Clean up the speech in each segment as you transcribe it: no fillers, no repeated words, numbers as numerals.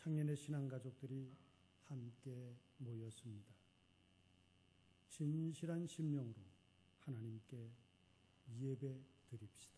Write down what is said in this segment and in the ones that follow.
창년의 신앙가족들이 함께 모였습니다. 진실한 심령으로 하나님께 예배 드립시다.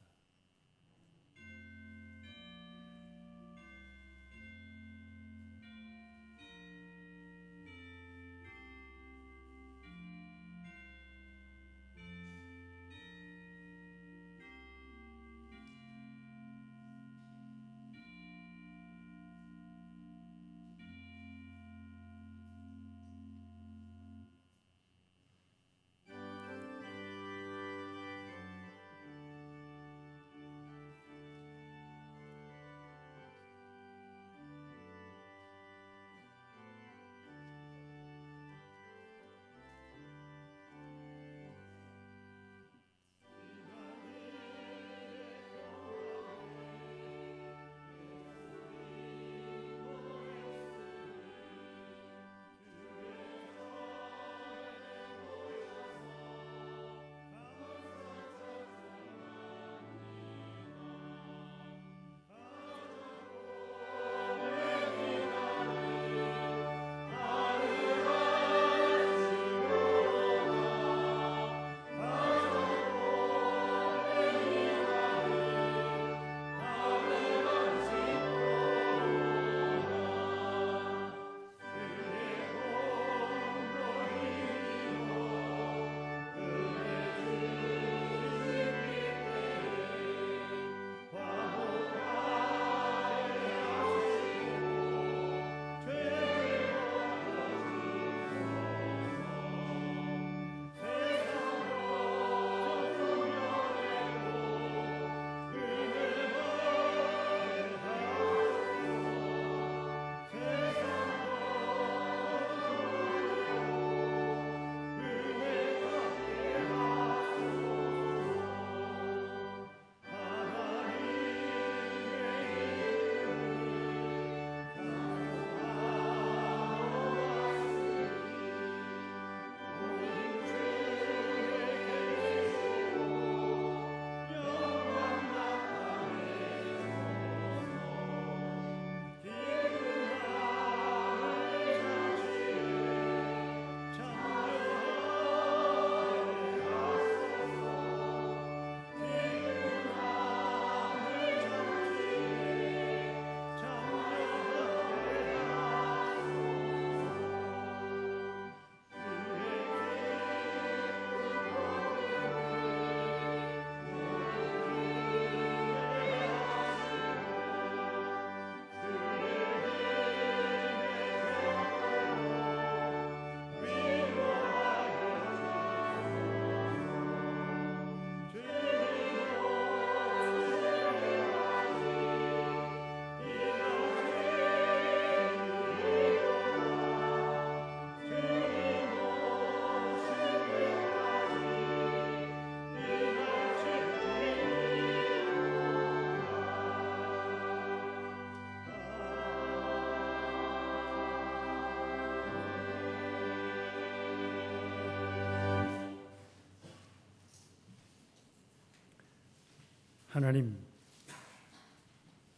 하나님,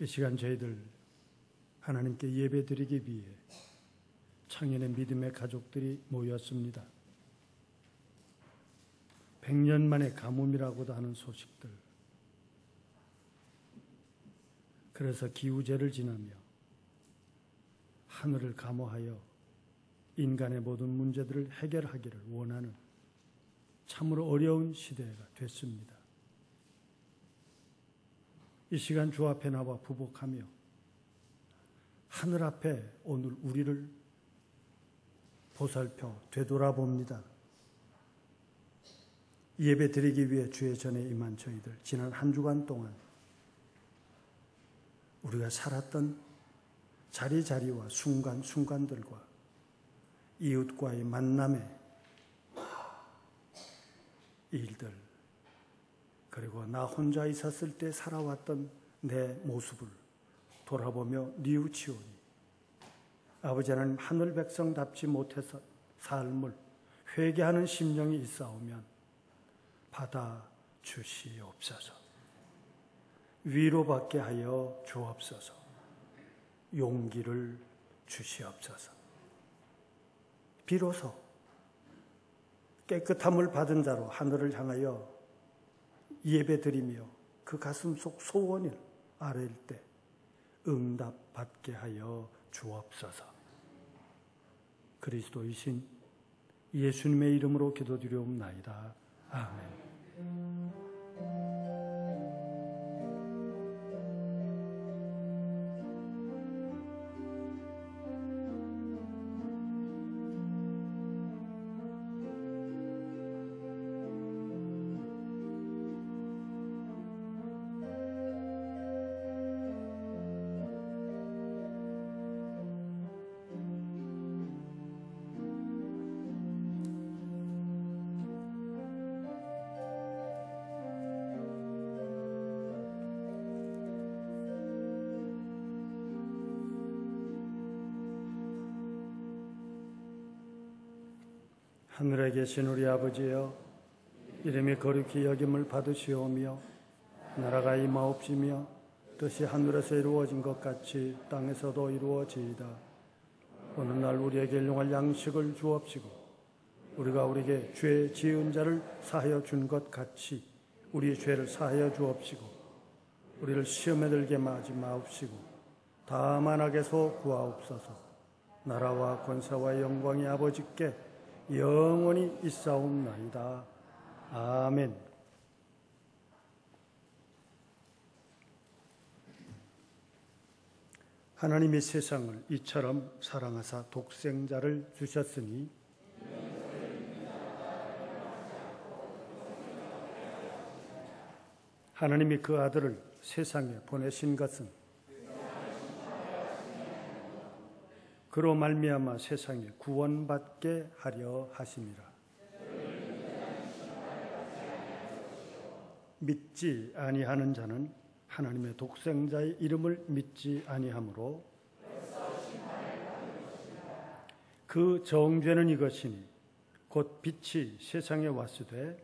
이 시간 저희들 하나님께 예배드리기 위해 창년의 믿음의 가족들이 모였습니다. 100년 만의 가뭄이라고도 하는 소식들, 그래서 기후제를 지나며 하늘을 감호하여 인간의 모든 문제들을 해결하기를 원하는 참으로 어려운 시대가 됐습니다. 이 시간 주 앞에 나와 부복하며 하늘 앞에 오늘 우리를 보살펴 되돌아봅니다. 예배 드리기 위해 주의 전에 임한 저희들, 지난 한 주간 동안 우리가 살았던 자리자리와 순간순간들과 이웃과의 만남의 일들, 그리고 나 혼자 있었을 때 살아왔던 내 모습을 돌아보며 뉘우치오니 아버지 하나님, 하늘 백성답지 못해서 삶을 회개하는 심령이 있사오면 받아주시옵소서. 위로받게 하여 주옵소서. 용기를 주시옵소서. 비로소 깨끗함을 받은 자로 하늘을 향하여 예배드리며 그 가슴 속 소원을 아뢰일 때 응답받게 하여 주옵소서. 그리스도이신 예수님의 이름으로 기도드리옵나이다. 아멘. 하늘에 계신 우리 아버지여, 이름이 거룩히 여김을 받으시오며 나라가 임하옵시며 뜻이 하늘에서 이루어진 것 같이 땅에서도 이루어지이다. 오늘날 우리에게 일용할 양식을 주옵시고 우리가 우리에게 죄 지은 자를 사하여 준 것 같이 우리 죄를 사하여 주옵시고 우리를 시험에 들게 하지 마옵시고 다만 악에서 구하옵소서. 나라와 권세와 영광이 아버지께 영원히 있사옵나이다. 아멘. 하나님이 세상을 이처럼 사랑하사 독생자를 주셨으니 하나님이 그 아들을 세상에 보내신 것은 그로 말미암아 세상에 구원받게 하려 하심이라. 믿지 아니하는 자는 하나님의 독생자의 이름을 믿지 아니하므로 그 정죄는 이것이니 곧 빛이 세상에 왔으되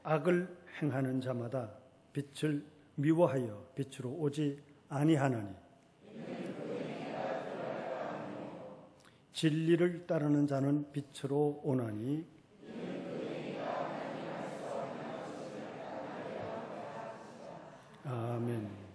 악을 행하는 자마다 빛을 미워하여 빛으로 오지 아니하나니 진리를 따르는 자는 빛으로 오나니 아멘.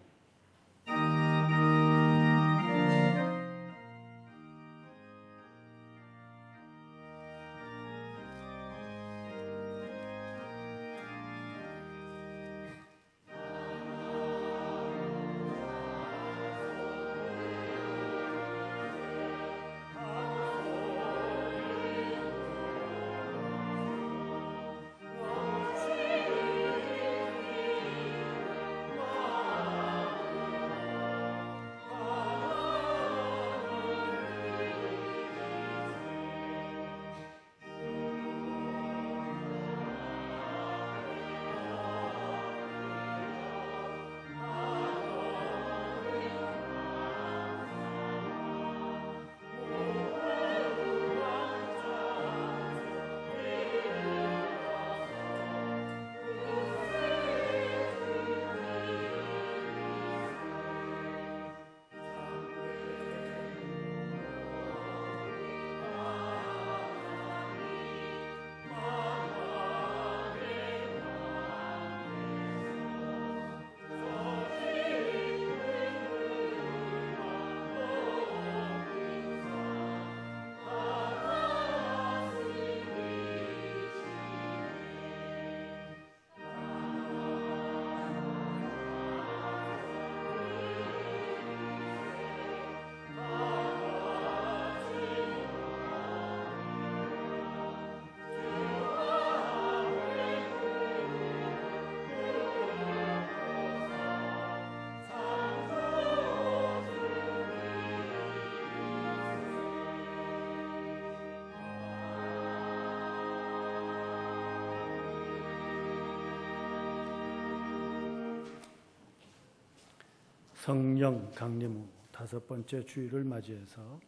성령 강림 후 5번째 주일을 맞이해서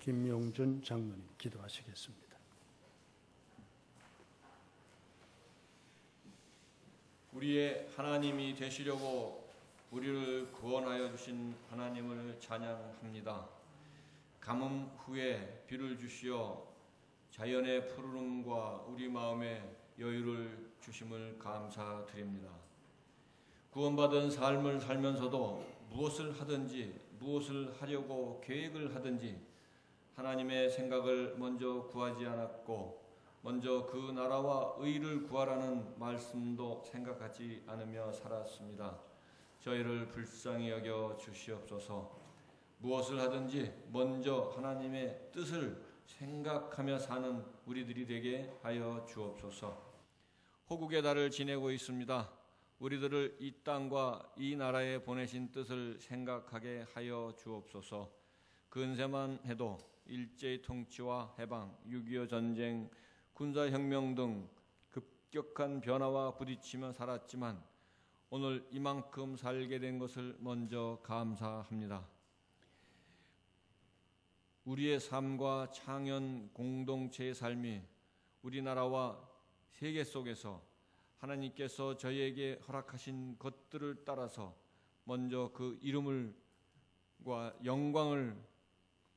김용준 장로님 기도하시겠습니다. 우리의 하나님이 되시려고 우리를 구원하여 주신 하나님을 찬양합니다. 가뭄 후에 비를 주시어 자연의 푸르름과 우리 마음에 여유를 주심을 감사드립니다. 구원받은 삶을 살면서도 무엇을 하든지 무엇을 하려고 계획을 하든지 하나님의 생각을 먼저 구하지 않았고 먼저 그 나라와 의를 구하라는 말씀도 생각하지 않으며 살았습니다. 저희를 불쌍히 여겨 주시옵소서. 무엇을 하든지 먼저 하나님의 뜻을 생각하며 사는 우리들이 되게 하여 주옵소서. 호국의 달을 지내고 있습니다. 우리들을 이 땅과 이 나라에 보내신 뜻을 생각하게 하여 주옵소서. 근세만 해도 일제의 통치와 해방, 6.25 전쟁, 군사혁명 등 급격한 변화와 부딪히며 살았지만 오늘 이만큼 살게 된 것을 먼저 감사합니다. 우리의 삶과 창현 공동체의 삶이 우리나라와 세계 속에서 하나님께서 저희에게 허락하신 것들을 따라서 먼저 그 이름과 영광을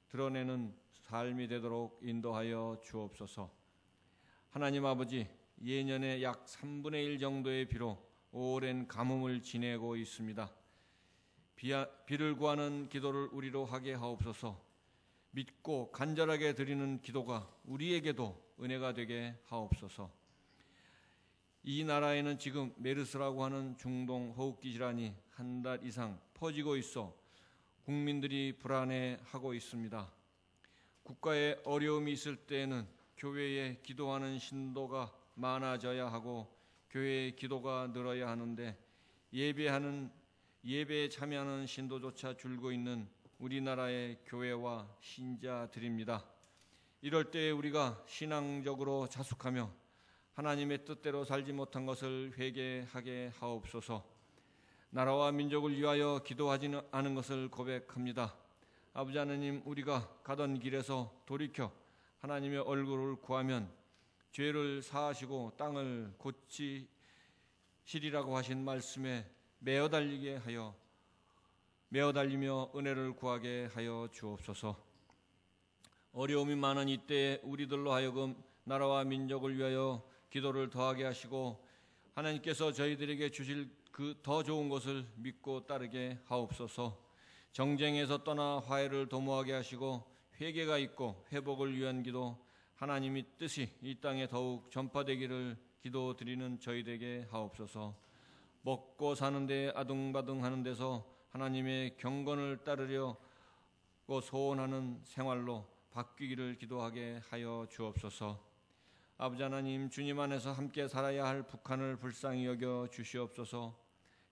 드러내는 삶이 되도록 인도하여 주옵소서. 하나님 아버지, 예년에 약 3분의 1 정도의 비로 오랜 가뭄을 지내고 있습니다. 비를 구하는 기도를 우리로 하게 하옵소서. 믿고 간절하게 드리는 기도가 우리에게도 은혜가 되게 하옵소서. 이 나라에는 지금 메르스라고 하는 중동 호흡기 질환이 한 달 이상 퍼지고 있어 국민들이 불안해하고 있습니다. 국가에 어려움이 있을 때에는 교회에 기도하는 신도가 많아져야 하고 교회의 기도가 늘어야 하는데 예배에 참여하는 신도조차 줄고 있는 우리나라의 교회와 신자들입니다. 이럴 때 우리가 신앙적으로 자숙하며 하나님의 뜻대로 살지 못한 것을 회개하게 하옵소서. 나라와 민족을 위하여 기도하지는 않은 것을 고백합니다. 아버지 하나님, 우리가 가던 길에서 돌이켜 하나님의 얼굴을 구하면 죄를 사하시고 땅을 고치시리라고 하신 말씀에 매어 달리며 은혜를 구하게 하여 주옵소서. 어려움이 많은 이때에 우리들로 하여금 나라와 민족을 위하여 기도를 더하게 하시고 하나님께서 저희들에게 주실 그 더 좋은 것을 믿고 따르게 하옵소서. 정쟁에서 떠나 화해를 도모하게 하시고 회개가 있고 회복을 위한 기도, 하나님의 뜻이 이 땅에 더욱 전파되기를 기도드리는 저희에게 하옵소서. 먹고 사는데 아둥바둥하는 데서 하나님의 경건을 따르려고 소원하는 생활로 바뀌기를 기도하게 하여 주옵소서. 아버지 하나님, 주님 안에서 함께 살아야 할 북한을 불쌍히 여겨 주시옵소서.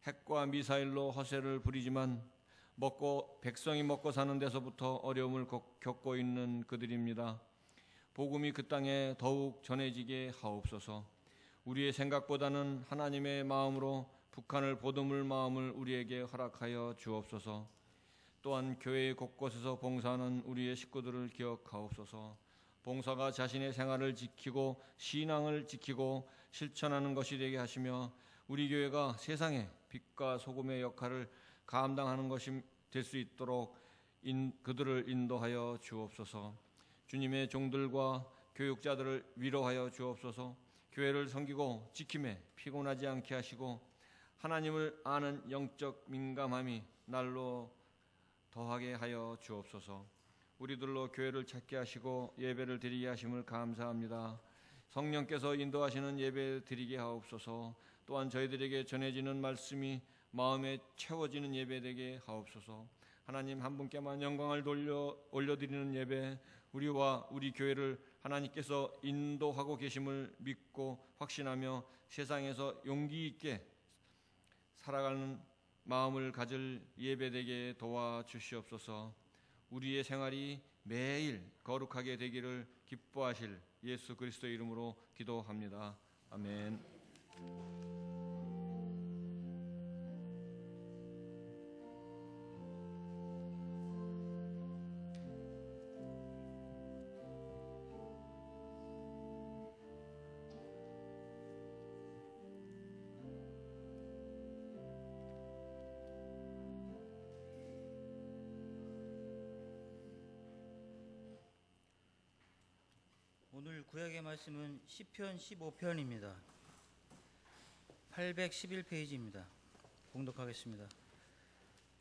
핵과 미사일로 허세를 부리지만 백성이 먹고 사는 데서부터 어려움을 겪고 있는 그들입니다. 복음이 그 땅에 더욱 전해지게 하옵소서. 우리의 생각보다는 하나님의 마음으로 북한을 보듬을 마음을 우리에게 허락하여 주옵소서. 또한 교회 곳곳에서 봉사하는 우리의 식구들을 기억하옵소서. 봉사가 자신의 생활을 지키고 신앙을 지키고 실천하는 것이 되게 하시며 우리 교회가 세상에 빛과 소금의 역할을 감당하는 것이 될 수 있도록 그들을 인도하여 주옵소서. 주님의 종들과 교육자들을 위로하여 주옵소서. 교회를 섬기고 지킴에 피곤하지 않게 하시고 하나님을 아는 영적 민감함이 날로 더하게 하여 주옵소서. 우리들로 교회를 찾게 하시고 예배를 드리게 하심을 감사합니다. 성령께서 인도하시는 예배 드리게 하옵소서. 또한 저희들에게 전해지는 말씀이 마음에 채워지는 예배 되게 하옵소서. 하나님 한 분께만 영광을 올려드리는 예배, 우리와 우리 교회를 하나님께서 인도하고 계심을 믿고 확신하며 세상에서 용기 있게 살아가는 마음을 가질 예배되게 도와주시옵소서. 우리의 생활이 매일 거룩하게 되기를 기뻐하실 예수 그리스도의 이름으로 기도합니다. 아멘. 구약의 말씀은 시편 15편입니다. 811페이지입니다. 봉독하겠습니다.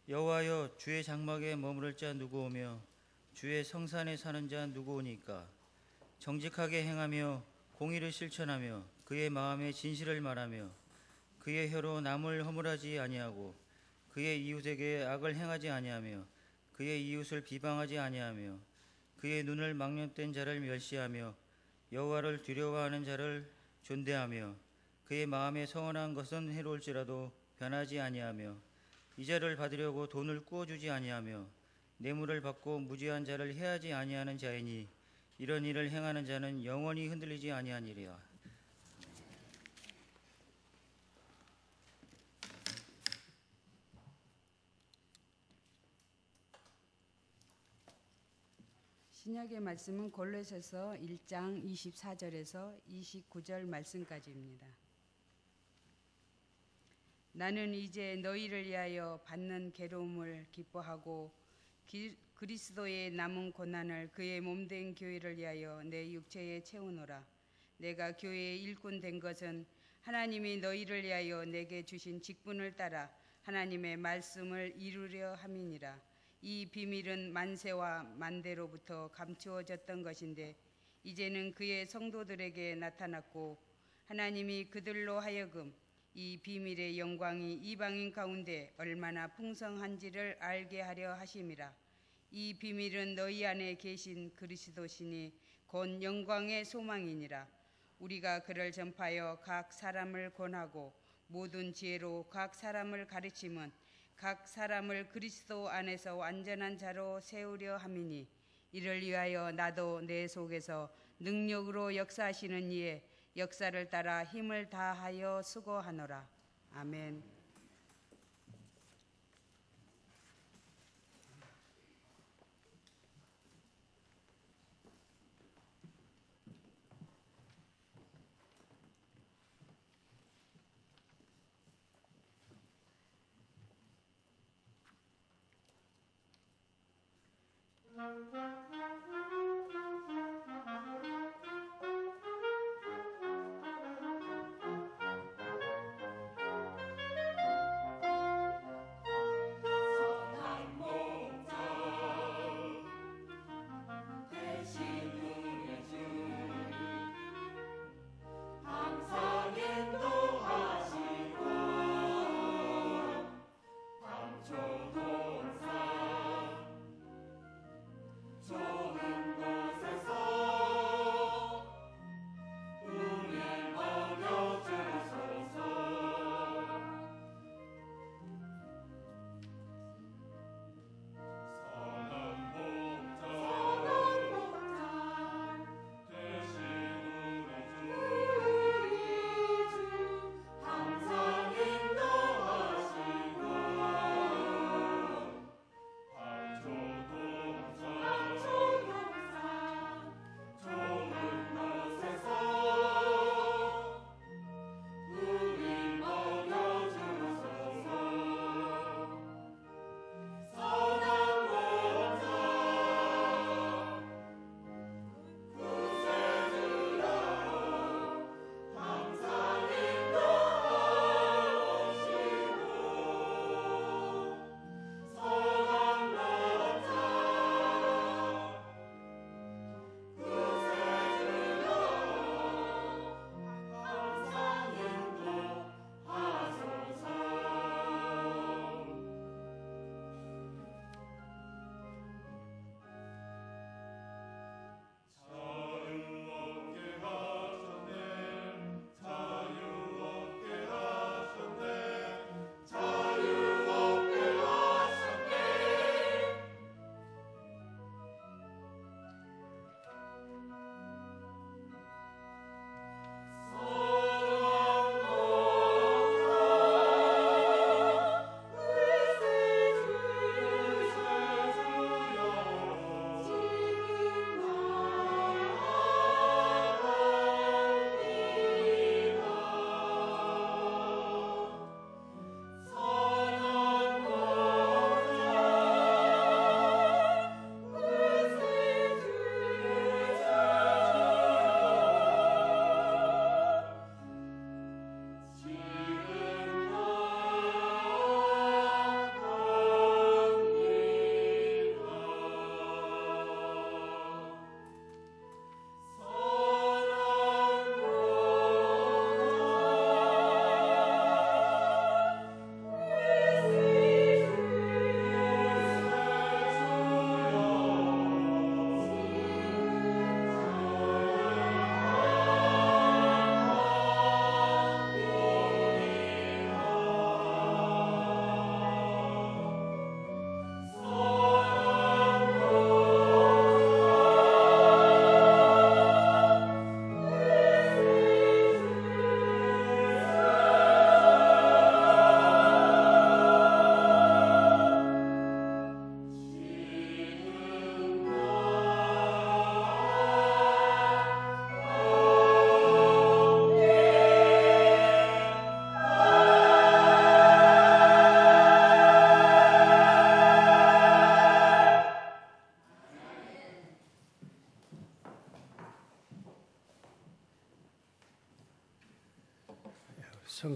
여호와여, 주의 장막에 머무를 자 누구오며 주의 성산에 사는 자 누구오니까? 정직하게 행하며 공의를 실천하며 그의 마음에 진실을 말하며 그의 혀로 남을 허물하지 아니하고 그의 이웃에게 악을 행하지 아니하며 그의 이웃을 비방하지 아니하며 그의 눈을 망령된 자를 멸시하며 여호와를 두려워하는 자를 존대하며 그의 마음에 성언한 것은 해로울지라도 변하지 아니하며 이자를 받으려고 돈을 꾸어주지 아니하며 뇌물을 받고 무지한 자를 해하지 아니하는 자이니 이런 일을 행하는 자는 영원히 흔들리지 아니하니라. 신약의 말씀은 골로새서 1장 24절에서 29절 말씀까지입니다. 나는 이제 너희를 위하여 받는 괴로움을 기뻐하고 그리스도의 남은 고난을 그의 몸된 교회를 위하여 내 육체에 채우노라. 내가 교회의 일꾼 된 것은 하나님이 너희를 위하여 내게 주신 직분을 따라 하나님의 말씀을 이루려 함이니라. 이 비밀은 만세와 만대로부터 감추어졌던 것인데 이제는 그의 성도들에게 나타났고 하나님이 그들로 하여금 이 비밀의 영광이 이방인 가운데 얼마나 풍성한지를 알게 하려 하심이라. 이 비밀은 너희 안에 계신 그리스도시니 곧 영광의 소망이니라. 우리가 그를 전파하여 각 사람을 권하고 모든 지혜로 각 사람을 가르침은 각 사람을 그리스도 안에서 완전한 자로 세우려 함이니 이를 위하여 나도 내 속에서 능력으로 역사하시는 이의 역사를 따라 힘을 다하여 수고하노라. 아멘. 저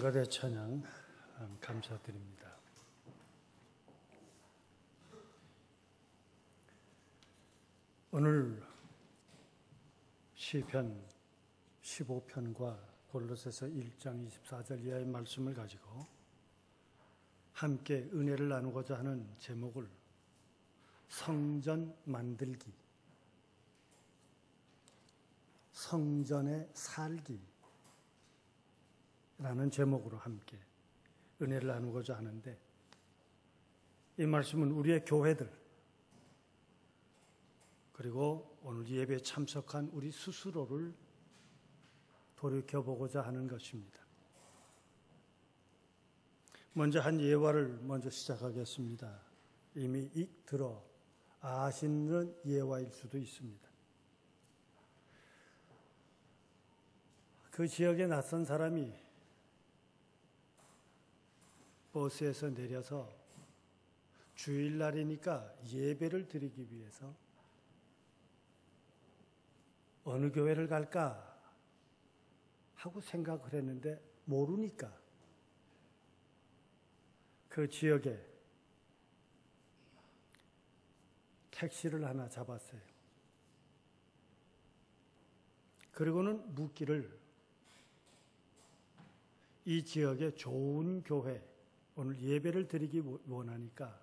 성가대 찬양 감사드립니다. 오늘 시편 15편과 골로새서 1장 24절 이하의 말씀을 가지고 함께 은혜를 나누고자 하는 제목을 성전 만들기, 성전에 살기 라는 제목으로 함께 은혜를 나누고자 하는데, 이 말씀은 우리의 교회들 그리고 오늘 예배에 참석한 우리 스스로를 돌이켜보고자 하는 것입니다. 먼저 한 예화를 먼저 시작하겠습니다. 이미 들어 아시는 예화일 수도 있습니다. 그 지역에 낯선 사람이 버스에서 내려서 주일날이니까 예배를 드리기 위해서 어느 교회를 갈까 하고 생각을 했는데 모르니까 그 지역에 택시를 하나 잡았어요. 그리고는 묻기를, 이 지역에 좋은 교회, 오늘 예배를 드리기 원하니까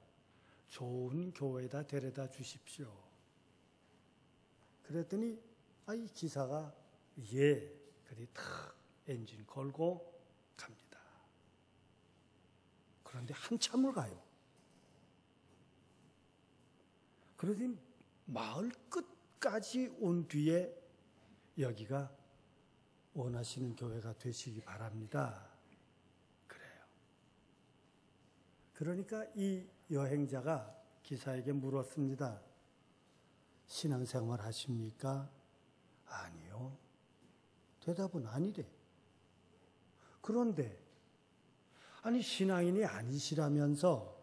좋은 교회에다 데려다 주십시오. 그랬더니 이 기사가 그리 탁 엔진 걸고 갑니다. 그런데 한참을 가요. 그러더니 마을 끝까지 온 뒤에 여기가 원하시는 교회가 되시기 바랍니다. 그래요. 그러니까 이 여행자가 기사에게 물었습니다. 신앙생활 하십니까? 아니요. 대답은 아니래. 그런데 신앙인이 아니시라면서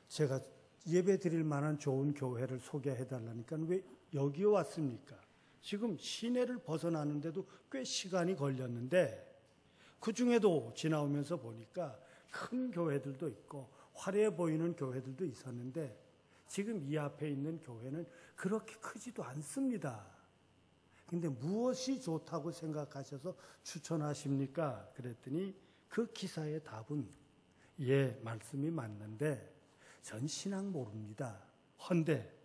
제가 예배 드릴 만한 좋은 교회를 소개해달라니까 왜 여기에 왔습니까? 지금 시내를 벗어나는데도 꽤 시간이 걸렸는데 그 중에도 지나오면서 보니까 큰 교회들도 있고 화려해 보이는 교회들도 있었는데 지금 이 앞에 있는 교회는 그렇게 크지도 않습니다. 근데 무엇이 좋다고 생각하셔서 추천하십니까? 그랬더니 그 기사의 답은 말씀이 맞는데 전 신앙 모릅니다. 헌데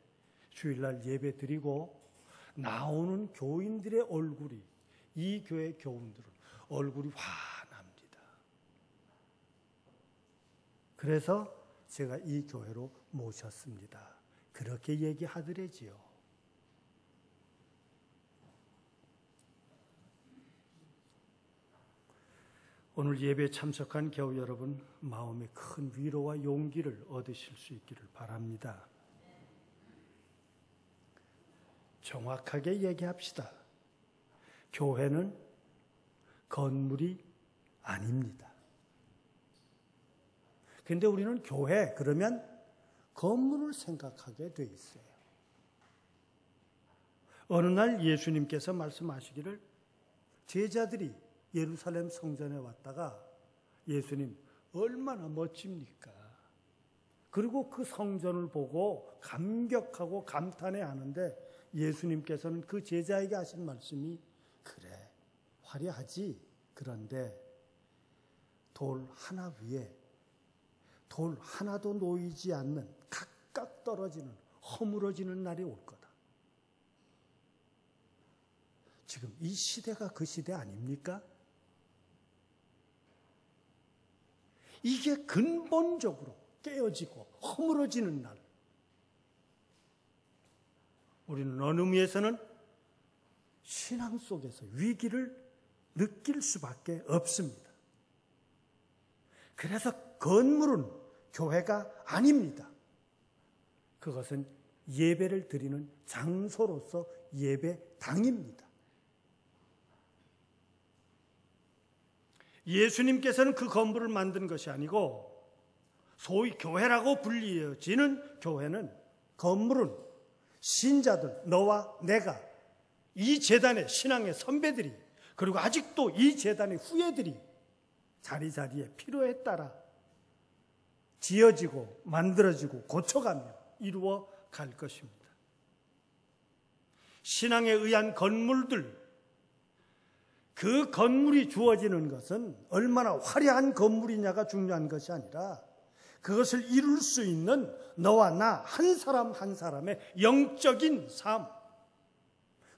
주일날 예배 드리고 나오는 교인들의 얼굴이, 이 교회 교인들은 얼굴이 환합니다. 그래서 제가 이 교회로 모셨습니다. 그렇게 얘기하더래지요. 오늘 예배에 참석한 교우 여러분, 마음에 큰 위로와 용기를 얻으실 수 있기를 바랍니다. 정확하게 얘기합시다. 교회는 건물이 아닙니다. 그런데 우리는 교회 그러면 건물을 생각하게 돼 있어요. 어느 날 예수님께서 말씀하시기를, 제자들이 예루살렘 성전에 왔다가 예수님 얼마나 멋집니까? 그리고 그 성전을 보고 감격하고 감탄해하는데 예수님께서는 그 제자에게 하신 말씀이, 그래 화려하지. 그런데 돌 하나 위에 돌 하나도 놓이지 않는 각각 떨어지는 허물어지는 날이 올 거다. 지금 이 시대가 그 시대 아닙니까? 이게 근본적으로 깨어지고 허물어지는 날. 우리는 어느 의미에서는 신앙 속에서 위기를 느낄 수밖에 없습니다. 그래서 건물은 교회가 아닙니다. 그것은 예배를 드리는 장소로서 예배당입니다. 예수님께서는 그 건물을 만든 것이 아니고 소위 교회라고 불리어지는 교회는, 건물은 신자들, 너와 내가, 이 재단의 신앙의 선배들이, 그리고 아직도 이 재단의 후예들이 자리자리에 필요에 따라 지어지고 만들어지고 고쳐가며 이루어 갈 것입니다. 신앙에 의한 건물들, 그 건물이 주어지는 것은 얼마나 화려한 건물이냐가 중요한 것이 아니라 그것을 이룰 수 있는 너와 나 한 사람 한 사람의 영적인 삶,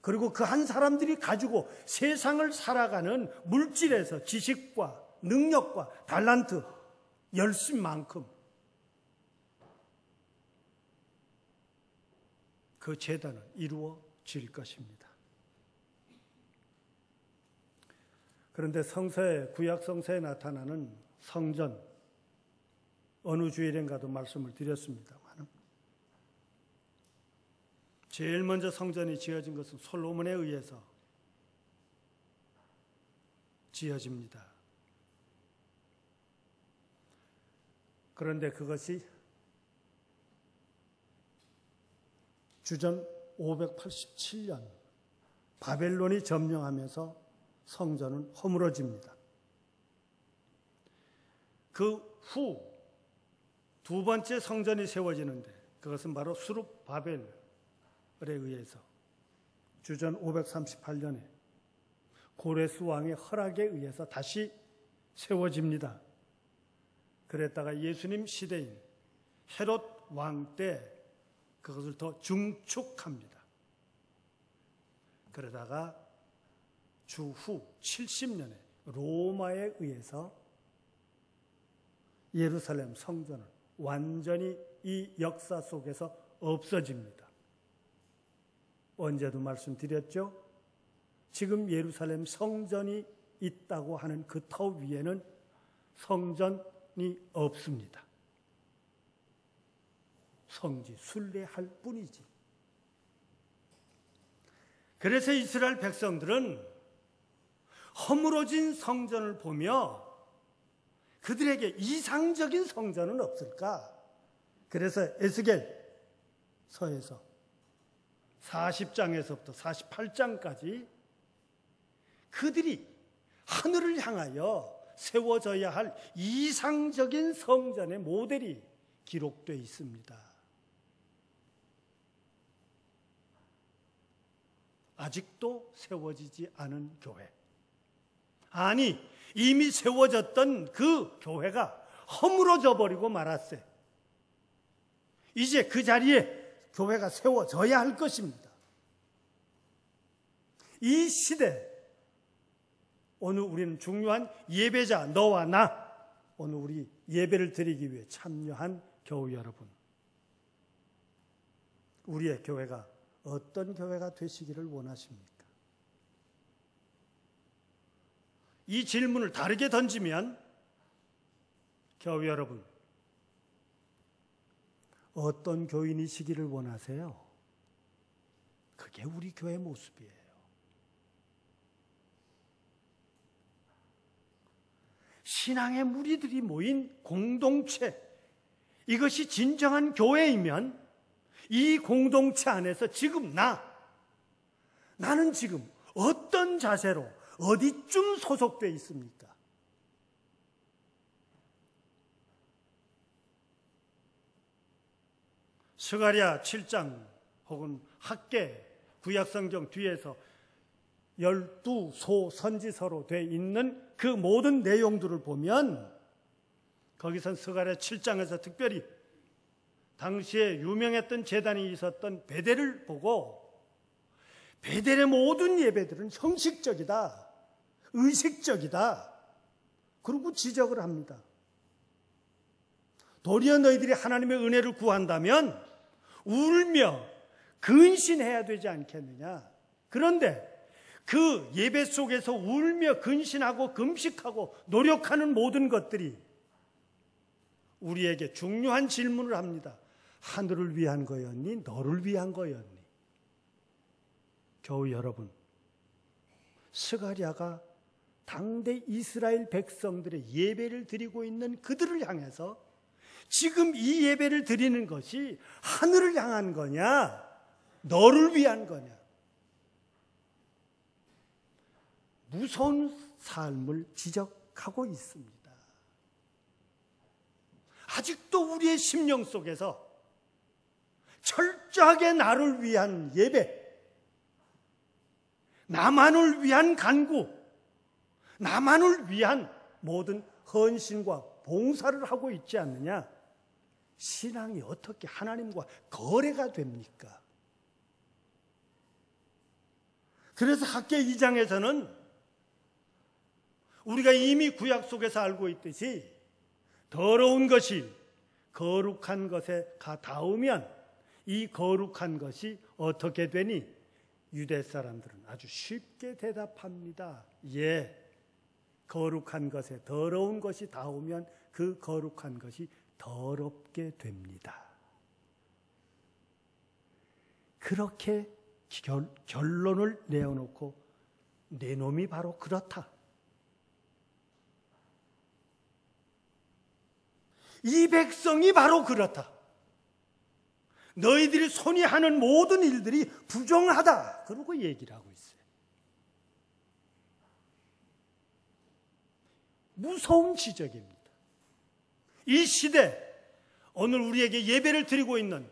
그리고 그 한 사람들이 가지고 세상을 살아가는 물질에서 지식과 능력과 달란트, 열심만큼 그 제단은 이루어질 것입니다. 그런데 성서에, 구약 성서에 나타나는 성전, 어느 주일인가도 말씀을 드렸습니다만 제일 먼저 성전이 지어진 것은 솔로몬에 의해서 지어집니다. 그런데 그것이 주전 587년 바벨론이 점령하면서 성전은 허물어집니다. 그 후 두 번째 성전이 세워지는데 그것은 바로 수룹바벨에 의해서 주전 538년에 고레스 왕의 허락에 의해서 다시 세워집니다. 그랬다가 예수님 시대인 헤롯 왕 때 그것을 더 중축합니다. 그러다가 주후 70년에 로마에 의해서 예루살렘 성전은 완전히 이 역사 속에서 없어집니다. 언제도 말씀드렸죠? 지금 예루살렘 성전이 있다고 하는 그 터 위에는 성전이 없습니다. 성지 순례할 뿐이지. 그래서 이스라엘 백성들은 허물어진 성전을 보며 그들에게 이상적인 성전은 없을까? 그래서 에스겔서에서 40장에서부터 48장까지 그들이 하늘을 향하여 세워져야 할 이상적인 성전의 모델이 기록되어 있습니다. 아직도 세워지지 않은 교회. 아니, 이미 세워졌던 그 교회가 허물어져 버리고 말았어요. 이제 그 자리에 교회가 세워져야 할 것입니다. 이 시대, 오늘 우리는 중요한 예배자, 너와 나, 오늘 우리 예배를 드리기 위해 참여한 교우 여러분, 우리의 교회가 어떤 교회가 되시기를 원하십니까? 이 질문을 다르게 던지면 교우 여러분, 어떤 교인이시기를 원하세요? 그게 우리 교회 모습이에요. 신앙의 무리들이 모인 공동체, 이것이 진정한 교회이면 이 공동체 안에서 지금 나는 지금 어떤 자세로 어디쯤 소속되어 있습니까? 스가랴 7장 혹은 학개 구약성경 뒤에서 12소 선지서로 되어 있는 그 모든 내용들을 보면 거기선 스가랴 7장에서 특별히 당시에 유명했던 제단이 있었던 베델을 보고 베델의 모든 예배들은 형식적이다, 의식적이다, 그리고 지적을 합니다. 도리어 너희들이 하나님의 은혜를 구한다면 울며 근신해야 되지 않겠느냐. 그런데 그 예배 속에서 울며 근신하고 금식하고 노력하는 모든 것들이 우리에게 중요한 질문을 합니다. 하늘을 위한 거였니? 너를 위한 거였니? 교우 여러분, 스가랴가 당대 이스라엘 백성들의 예배를 드리고 있는 그들을 향해서 지금 이 예배를 드리는 것이 하늘을 향한 거냐, 너를 위한 거냐? 무서운 삶을 지적하고 있습니다. 아직도 우리의 심령 속에서 철저하게 나를 위한 예배, 나만을 위한 간구, 나만을 위한 모든 헌신과 봉사를 하고 있지 않느냐? 신앙이 어떻게 하나님과 거래가 됩니까? 그래서 학개 2장에서는 우리가 이미 구약 속에서 알고 있듯이 더러운 것이 거룩한 것에 닿으면 이 거룩한 것이 어떻게 되니? 유대 사람들은 아주 쉽게 대답합니다. 예, 거룩한 것에 더러운 것이 닿으면 그 거룩한 것이 더럽게 됩니다. 그렇게 결론을 내어놓고 내 놈이 바로 그렇다. 이 백성이 바로 그렇다. 너희들이 손이 하는 모든 일들이 부정하다. 그러고 얘기를 하고 있어요. 무서운 지적입니다. 이 시대, 오늘 우리에게 예배를 드리고 있는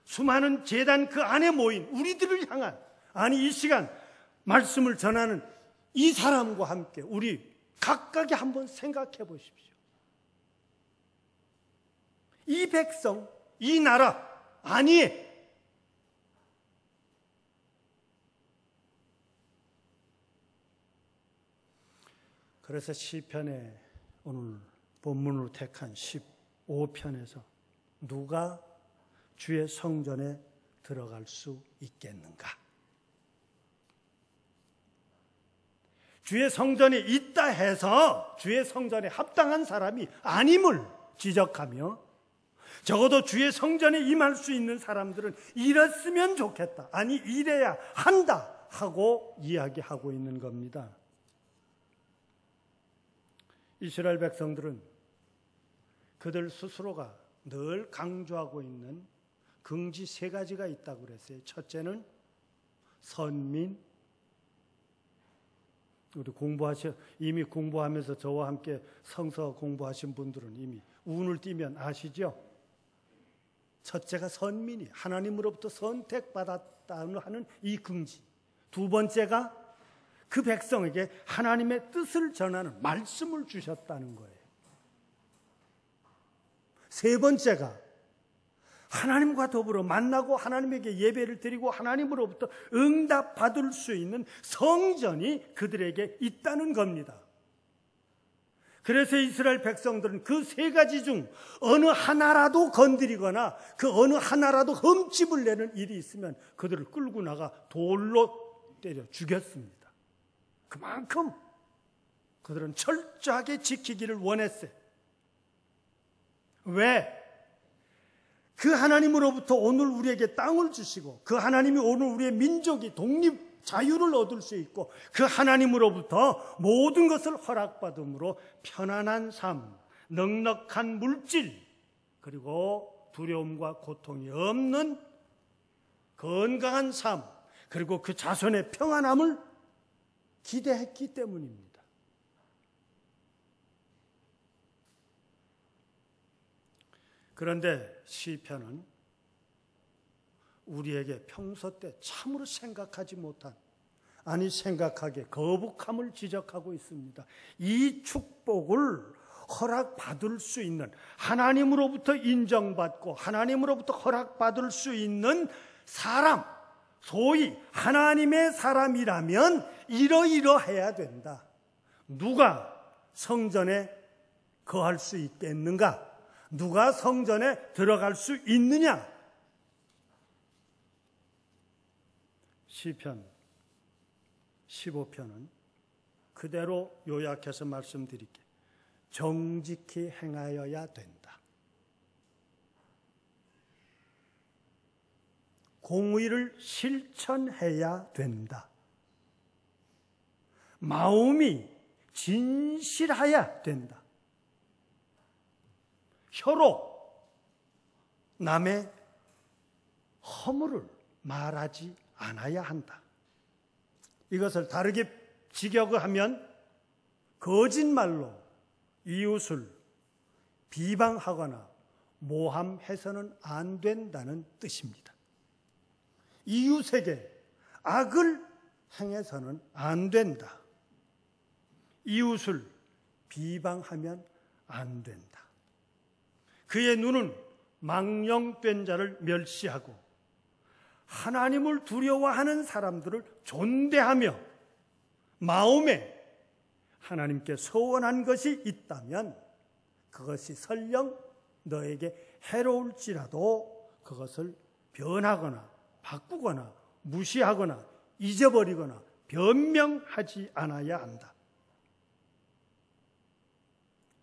수많은 제단 그 안에 모인 우리들을 향한, 아니 이 시간 말씀을 전하는 이 사람과 함께 우리 각각이 한번 생각해 보십시오. 이 백성, 이 나라 아니에요. 그래서 시편에 오늘 본문으로 택한 15편에서 누가 주의 성전에 들어갈 수 있겠는가? 주의 성전에 있다 해서 주의 성전에 합당한 사람이 아님을 지적하며, 적어도 주의 성전에 임할 수 있는 사람들은 이랬으면 좋겠다, 아니 이래야 한다 하고 이야기하고 있는 겁니다. 이스라엘 백성들은 그들 스스로가 늘 강조하고 있는 긍지 3가지가 있다고 그랬어요. 첫째는 선민. 우리 이미 공부하면서 저와 함께 성서 공부하신 분들은 이미 운을 띄면 아시죠? 첫째가 선민이 하나님으로부터 선택받았다는 하는 이 긍지. 두 번째가 그 백성에게 하나님의 뜻을 전하는 말씀을 주셨다는 거예요. 세 번째가 하나님과 더불어 만나고 하나님에게 예배를 드리고 하나님으로부터 응답받을 수 있는 성전이 그들에게 있다는 겁니다. 그래서 이스라엘 백성들은 그 3가지 중 어느 하나라도 건드리거나 그 어느 하나라도 흠집을 내는 일이 있으면 그들을 끌고 나가 돌로 때려 죽였습니다. 그만큼 그들은 철저하게 지키기를 원했어요. 왜? 그 하나님으로부터 오늘 우리에게 땅을 주시고 그 하나님이 오늘 우리의 민족이 독립 자유를 얻을 수 있고 그 하나님으로부터 모든 것을 허락받음으로 편안한 삶, 넉넉한 물질, 그리고 두려움과 고통이 없는 건강한 삶, 그리고 그 자손의 평안함을 기대했기 때문입니다. 그런데 시편은 우리에게 평소 때 참으로 생각하지 못한, 아니 생각하기에 거북함을 지적하고 있습니다. 이 축복을 허락받을 수 있는, 하나님으로부터 인정받고 하나님으로부터 허락받을 수 있는 사람, 소위 하나님의 사람이라면 이러이러해야 된다. 누가 성전에 거할 수 있겠는가? 누가 성전에 들어갈 수 있느냐? 시편 15편은 그대로 요약해서 말씀드릴게요. 정직히 행하여야 된다. 공의를 실천해야 된다. 마음이 진실해야 된다. 혀로 남의 허물을 말하지 않아야 한다. 이것을 다르게 직역하면 거짓말로 이웃을 비방하거나 모함해서는 안 된다는 뜻입니다. 이웃에게 악을 행해서는 안 된다. 이웃을 비방하면 안 된다. 그의 눈은 망령된 자를 멸시하고 하나님을 두려워하는 사람들을 존대하며 마음에 하나님께 서원한 것이 있다면 그것이 설령 너에게 해로울지라도 그것을 변하거나 바꾸거나 무시하거나 잊어버리거나 변명하지 않아야 한다.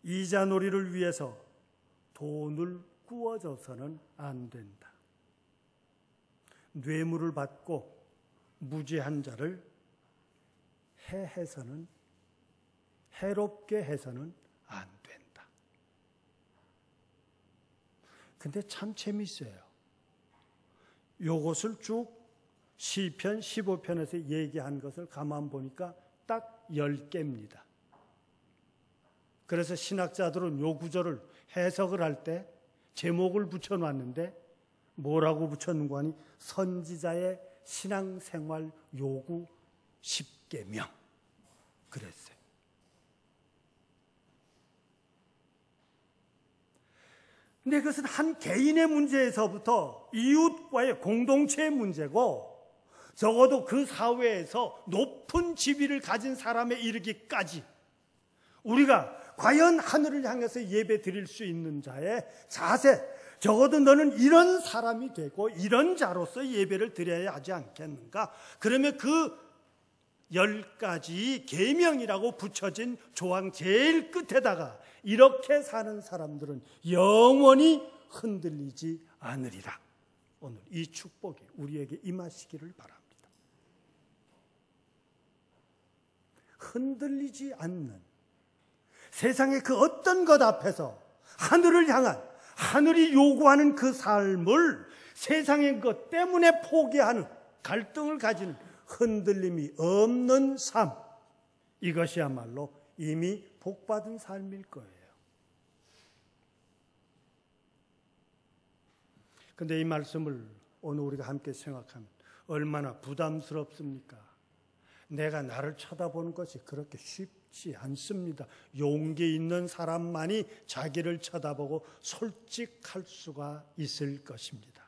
이자놀이를 위해서 돈을 꾸어줘서는 안 된다. 뇌물을 받고 무죄한 자를 해롭게 해서는 안 된다. 근데 참 재밌어요. 요것을 쭉 시편 15편에서 얘기한 것을 가만 보니까 딱 10개입니다. 그래서 신학자들은 요 구절을 해석을 할 때 제목을 붙여놨는데 뭐라고 붙였는가 하니 선지자의 신앙생활 요구 10계명 그랬어요. 근데 그것은 한 개인의 문제에서부터 이웃과의 공동체의 문제고 적어도 그 사회에서 높은 지위를 가진 사람에 이르기까지 우리가 과연 하늘을 향해서 예배 드릴 수 있는 자의 자세, 적어도 너는 이런 사람이 되고 이런 자로서 예배를 드려야 하지 않겠는가? 그러면 그 10가지 계명이라고 붙여진 조항 제일 끝에다가 이렇게 사는 사람들은 영원히 흔들리지 않으리라. 오늘 이 축복이 우리에게 임하시기를 바랍니다. 흔들리지 않는 세상의 그 어떤 것 앞에서 하늘을 향한 하늘이 요구하는 그 삶을 세상의 것 때문에 포기하는 갈등을 가지는 흔들림이 없는 삶, 이것이야말로 이미 복받은 삶일 거예요. 그런데 이 말씀을 오늘 우리가 함께 생각하면 얼마나 부담스럽습니까? 내가 나를 쳐다보는 것이 그렇게 쉽지 않습니다. 용기 있는 사람만이 자기를 쳐다보고 솔직할 수가 있을 것입니다.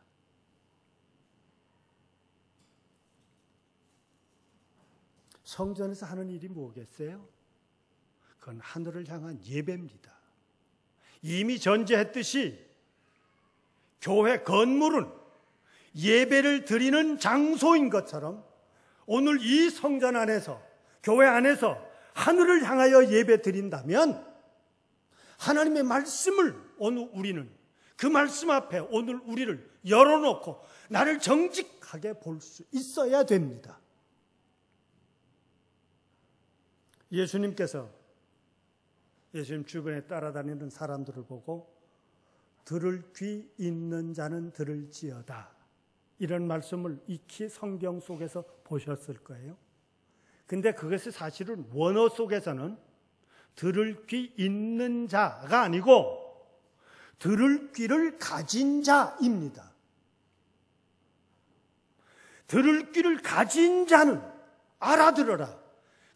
성전에서 하는 일이 뭐겠어요? 그건 하늘을 향한 예배입니다. 이미 전제했듯이 교회 건물은 예배를 드리는 장소인 것처럼 오늘 이 성전 안에서 교회 안에서 하늘을 향하여 예배 드린다면 하나님의 말씀을 오늘 우리는 그 말씀 앞에 오늘 우리를 열어놓고 나를 정직하게 볼 수 있어야 됩니다. 예수님께서 예수님 주변에 따라다니는 사람들을 보고 들을 귀 있는 자는 들을지어다 이런 말씀을 익히 성경 속에서 보셨을 거예요. 근데 그것이 사실은 원어 속에서는 들을 귀 있는 자가 아니고 들을 귀를 가진 자입니다. 들을 귀를 가진 자는 알아들어라.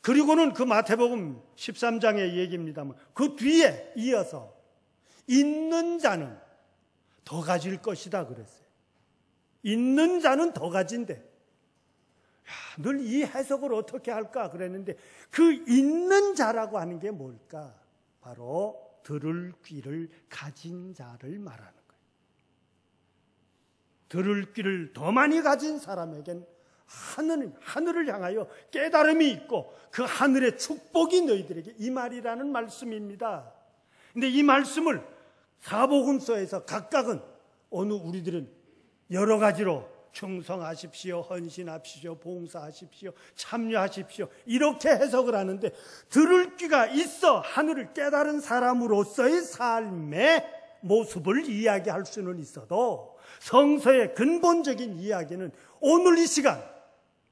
그리고는 그 마태복음 13장의 얘기입니다만 그 뒤에 이어서 있는 자는 더 가질 것이다 그랬어요. 있는 자는 더 가진대. 늘 이 해석을 어떻게 할까 그랬는데 그 있는 자라고 하는 게 뭘까? 바로 들을 귀를 가진 자를 말하는 거예요. 들을 귀를 더 많이 가진 사람에겐 하늘을 향하여 깨달음이 있고 그 하늘의 축복이 너희들에게 임하리라는 말씀입니다. 근데 이 말씀을 사복음서에서 각각은 오늘 우리들은 여러 가지로 충성하십시오, 헌신하십시오, 봉사하십시오, 참여하십시오 이렇게 해석을 하는데 들을 귀가 있어 하늘을 깨달은 사람으로서의 삶의 모습을 이야기할 수는 있어도 성서의 근본적인 이야기는 오늘 이 시간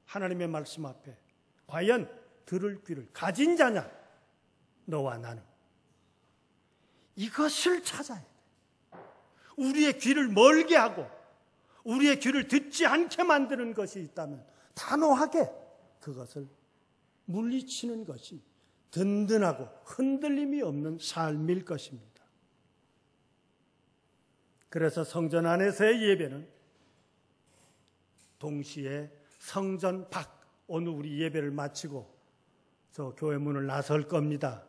하나님의 말씀 앞에 과연 들을 귀를 가진 자냐? 너와 나는 이것을 찾아야 돼. 우리의 귀를 멀게 하고 우리의 귀를 듣지 않게 만드는 것이 있다면 단호하게 그것을 물리치는 것이 든든하고 흔들림이 없는 삶일 것입니다. 그래서 성전 안에서의 예배는 동시에 성전 밖, 오늘 우리 예배를 마치고 저 교회 문을 나설 겁니다.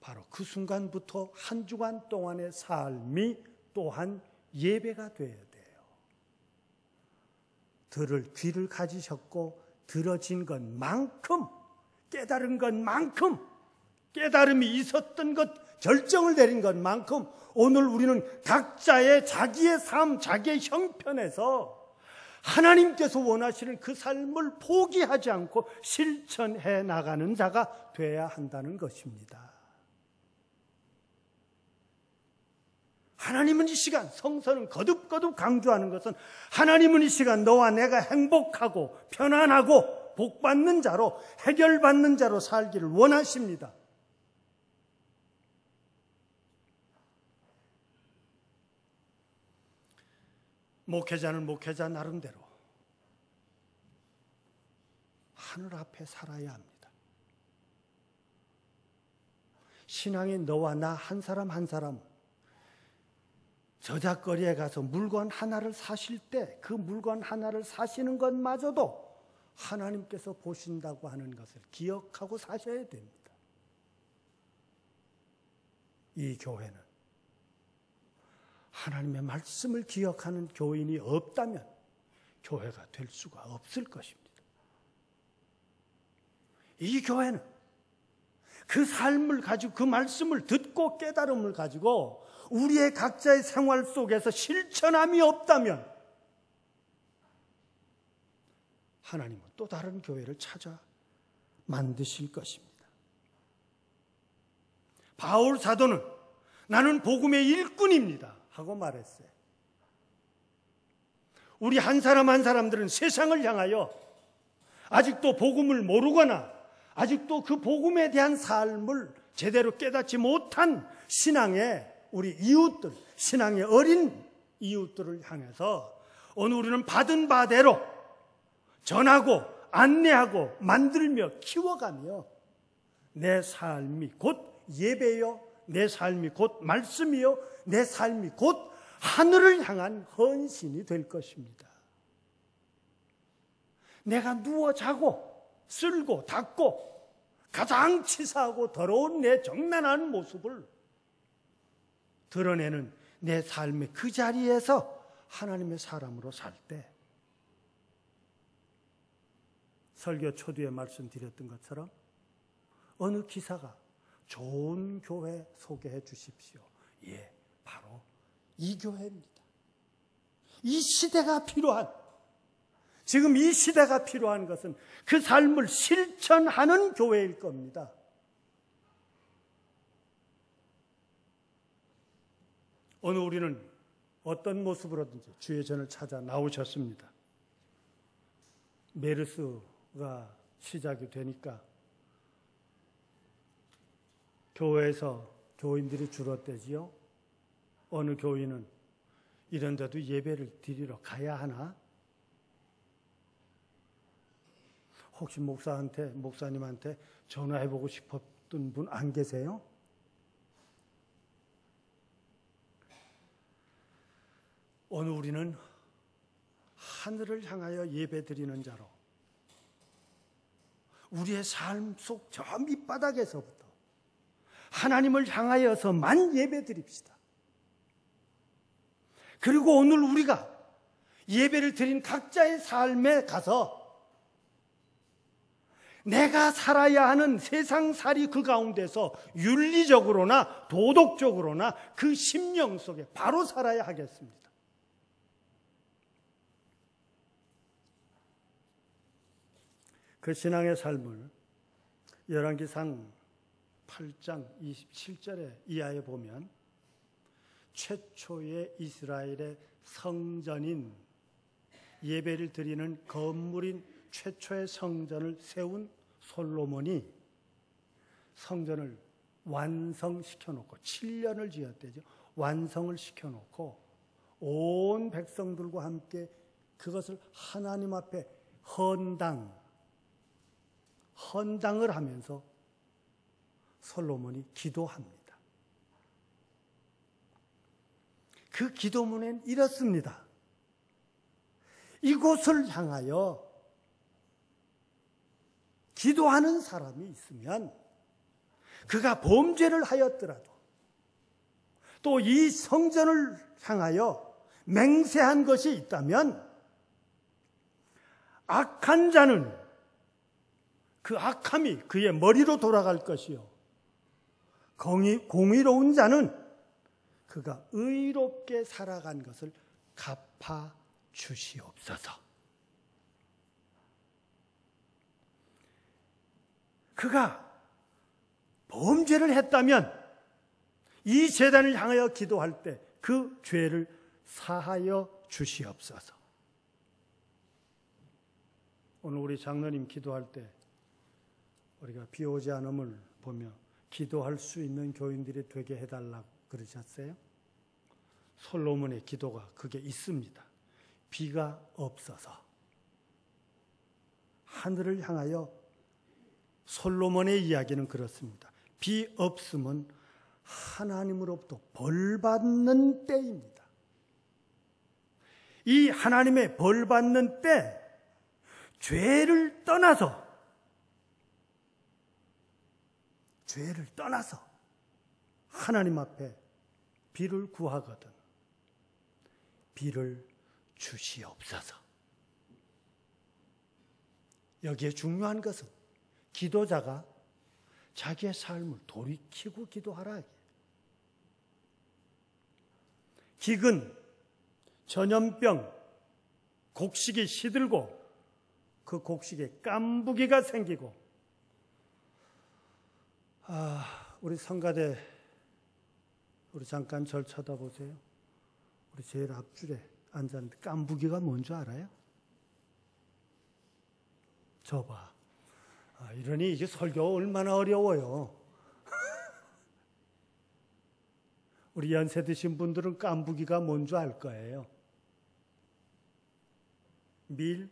바로 그 순간부터 한 주간 동안의 삶이 또한 예배가 되어야 돼요. 들을 귀를 가지셨고 들어진 것만큼, 깨달은 것만큼, 깨달음이 있었던 것, 결정을 내린 것만큼 오늘 우리는 각자의 자기의 삶, 자기의 형편에서 하나님께서 원하시는 그 삶을 포기하지 않고 실천해 나가는 자가 되어야 한다는 것입니다. 하나님은 이 시간, 성서는 거듭거듭 강조하는 것은 하나님은 이 시간 너와 내가 행복하고 편안하고 복받는 자로, 해결받는 자로 살기를 원하십니다. 목회자는 목회자 나름대로 하늘 앞에 살아야 합니다. 신앙의 너와 나 한 사람 한 사람, 저작거리에 가서 물건 하나를 사실 때 그 물건 하나를 사시는 것마저도 하나님께서 보신다고 하는 것을 기억하고 사셔야 됩니다. 이 교회는 하나님의 말씀을 기억하는 교인이 없다면 교회가 될 수가 없을 것입니다. 이 교회는 그 삶을 가지고 그 말씀을 듣고 깨달음을 가지고 우리의 각자의 생활 속에서 실천함이 없다면 하나님은 또 다른 교회를 찾아 만드실 것입니다. 바울 사도는 나는 복음의 일꾼입니다 하고 말했어요. 우리 한 사람 한 사람들은 세상을 향하여 아직도 복음을 모르거나 아직도 그 복음에 대한 삶을 제대로 깨닫지 못한 신앙의 우리 이웃들, 신앙의 어린 이웃들을 향해서 오늘 우리는 받은 바대로 전하고 안내하고 만들며 키워가며 내 삶이 곧 예배요, 내 삶이 곧 말씀이요, 내 삶이 곧 하늘을 향한 헌신이 될 것입니다. 내가 누워 자고 쓸고 닦고 가장 치사하고 더러운 내 정난한 모습을 드러내는 내 삶의 그 자리에서 하나님의 사람으로 살 때 설교 초두에 말씀드렸던 것처럼 어느 기사가 좋은 교회 소개해 주십시오. 예, 바로 이 교회입니다. 이 시대가 필요한, 지금 이 시대가 필요한 것은 그 삶을 실천하는 교회일 겁니다. 오늘 우리는 어떤 모습으로든지 주의 전을 찾아 나오셨습니다. 메르스가 시작이 되니까 교회에서 교인들이 줄었대지요. 어느 교인은 이런 데도 예배를 드리러 가야 하나? 혹시 목사님한테 전화해보고 싶었던 분 안 계세요? 오늘 우리는 하늘을 향하여 예배드리는 자로 우리의 삶 속 저 밑바닥에서부터 하나님을 향하여서만 예배드립시다. 그리고 오늘 우리가 예배를 드린 각자의 삶에 가서 내가 살아야 하는 세상살이 그 가운데서 윤리적으로나 도덕적으로나 그 심령 속에 바로 살아야 하겠습니다. 그 신앙의 삶을 열왕기상 8장 27절에 이하에 보면 최초의 이스라엘의 성전인 예배를 드리는 건물인 최초의 성전을 세운 솔로몬이 성전을 완성시켜 놓고 7년을 지었대죠. 완성을 시켜놓고 온 백성들과 함께 그것을 하나님 앞에 헌당을 하면서 솔로몬이 기도합니다. 그 기도문엔 이렇습니다. 이곳을 향하여 기도하는 사람이 있으면 그가 범죄를 하였더라도 또 이 성전을 향하여 맹세한 것이 있다면 악한 자는 그 악함이 그의 머리로 돌아갈 것이요 공의로운 자는 그가 의롭게 살아간 것을 갚아 주시옵소서. 그가 범죄를 했다면 이 제단을 향하여 기도할 때 그 죄를 사하여 주시옵소서. 오늘 우리 장로님 기도할 때 우리가 비 오지 않음을 보며 기도할 수 있는 교인들이 되게 해달라고 그러셨어요. 솔로몬의 기도가 그게 있습니다. 비가 없어서 하늘을 향하여 솔로몬의 이야기는 그렇습니다. 비 없으면 하나님으로부터 벌받는 때입니다. 이 하나님의 벌받는 때 죄를 떠나서 하나님 앞에 비를 구하거든 비를 주시옵소서. 여기에 중요한 것은 기도자가 자기의 삶을 돌이키고 기도하라. 기근, 전염병, 곡식이 시들고 그 곡식에 깐부기가 생기고 우리 성가대 우리 잠깐 절 쳐다보세요. 우리 제일 앞줄에 앉았는데 깐부기가 뭔지 알아요? 저 봐. 이러니 이게 설교가 얼마나 어려워요. 우리 연세 드신 분들은 깐부기가 뭔지 알 거예요. 밀,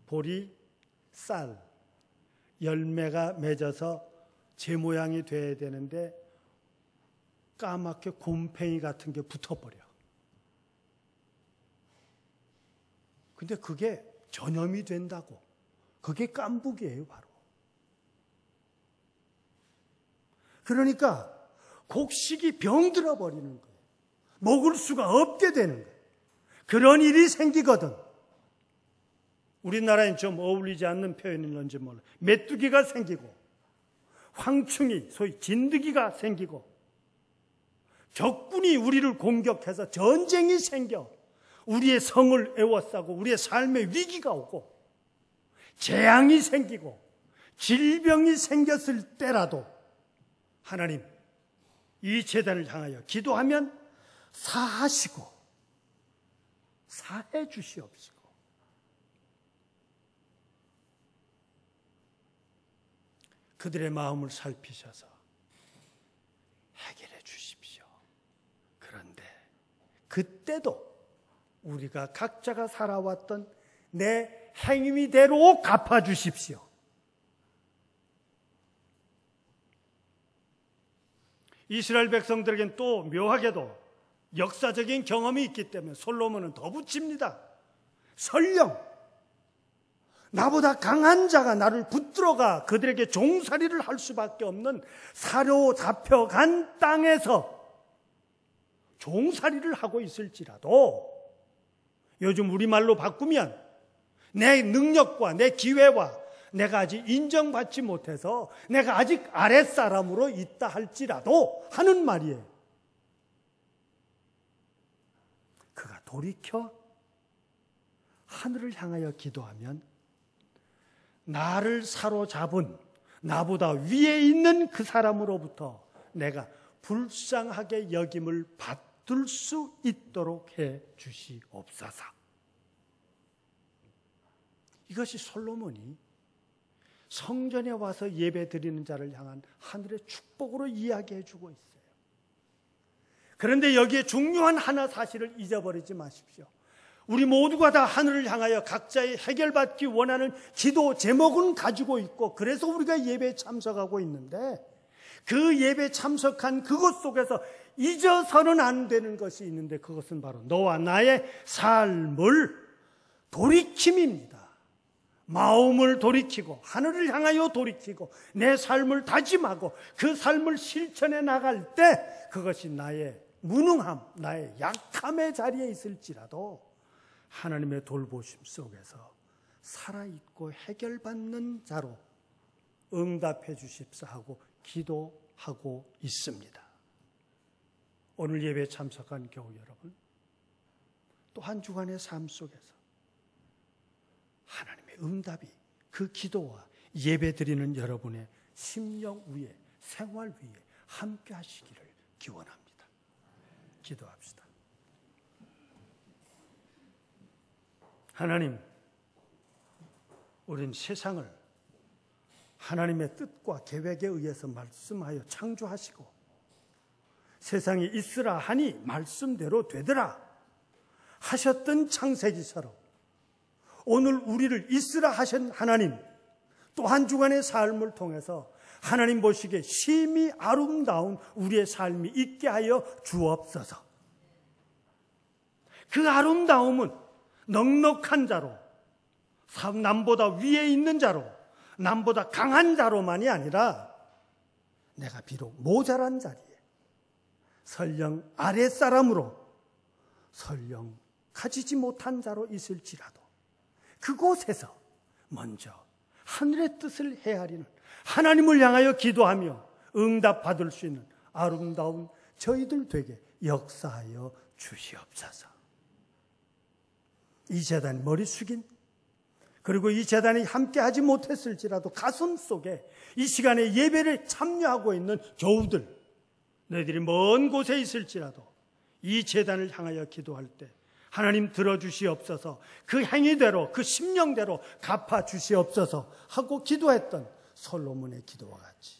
보리, 쌀, 열매가 맺어서 제 모양이 돼야 되는데 까맣게 곰팡이 같은 게 붙어버려. 근데 그게 전염이 된다고. 그게 깐부기예요, 바로. 그러니까 곡식이 병들어 버리는 거예요. 먹을 수가 없게 되는 거예요. 그런 일이 생기거든. 우리나라엔 좀 어울리지 않는 표현인지 몰라. 메뚜기가 생기고 황충이 소위 진드기가 생기고 적군이 우리를 공격해서 전쟁이 생겨 우리의 성을 에워싸고 우리의 삶에 위기가 오고 재앙이 생기고 질병이 생겼을 때라도 하나님 이 제단을 향하여 기도하면 사하시고 사해 주시옵시고 그들의 마음을 살피셔서 해결해 주십시오. 그런데 그때도 우리가 각자가 살아왔던 내 행위대로 갚아 주십시오. 이스라엘 백성들에겐 또 묘하게도 역사적인 경험이 있기 때문에 솔로몬은 더 붙입니다. 설령 나보다 강한 자가 나를 붙들어가 그들에게 종살이를 할 수밖에 없는 사로잡혀간 땅에서 종살이를 하고 있을지라도 요즘 우리말로 바꾸면 내 능력과 내 기회와 내가 아직 인정받지 못해서 내가 아직 아랫사람으로 있다 할지라도 하는 말이에요. 그가 돌이켜 하늘을 향하여 기도하면 나를 사로잡은 나보다 위에 있는 그 사람으로부터 내가 불쌍하게 여김을 받을 수 있도록 해 주시옵소서. 이것이 솔로몬이 성전에 와서 예배 드리는 자를 향한 하늘의 축복으로 이야기해 주고 있어요. 그런데 여기에 중요한 하나 사실을 잊어버리지 마십시오. 우리 모두가 다 하늘을 향하여 각자의 해결받기 원하는 기도 제목은 가지고 있고, 그래서 우리가 예배에 참석하고 있는데, 그 예배에 참석한 그것 속에서 잊어서는 안 되는 것이 있는데, 그것은 바로 너와 나의 삶을 돌이킴입니다. 마음을 돌이키고 하늘을 향하여 돌이키고 내 삶을 다짐하고 그 삶을 실천해 나갈 때, 그것이 나의 무능함, 나의 약함의 자리에 있을지라도 하나님의 돌보심 속에서 살아있고 해결받는 자로 응답해 주십사 하고 기도하고 있습니다. 오늘 예배에 참석한 교우 여러분, 또 한 주간의 삶 속에서 하나님의 응답이 그 기도와 예배 드리는 여러분의 심령 위에, 생활 위에 함께 하시기를 기원합니다. 기도합시다. 하나님, 우린 세상을 하나님의 뜻과 계획에 의해서 말씀하여 창조하시고, 세상이 있으라 하니 말씀대로 되더라 하셨던 창세기처럼 오늘 우리를 있으라 하신 하나님, 또 한 주간의 삶을 통해서 하나님 보시기에 심히 아름다운 우리의 삶이 있게 하여 주옵소서. 그 아름다움은 넉넉한 자로, 남보다 위에 있는 자로, 남보다 강한 자로만이 아니라 내가 비록 모자란 자리에 설령 아랫사람으로, 설령 가지지 못한 자로 있을지라도 그곳에서 먼저 하늘의 뜻을 헤아리는 하나님을 향하여 기도하며 응답받을 수 있는 아름다운 저희들 되게 역사하여 주시옵소서. 이 재단 머리 숙인, 그리고 이 재단이 함께 하지 못했을지라도 가슴 속에 이 시간에 예배를 참여하고 있는 교우들, 너희들이 먼 곳에 있을지라도 이 재단을 향하여 기도할 때 하나님 들어주시옵소서, 그 행위대로, 그 심령대로 갚아주시옵소서 하고 기도했던 솔로몬의 기도와 같이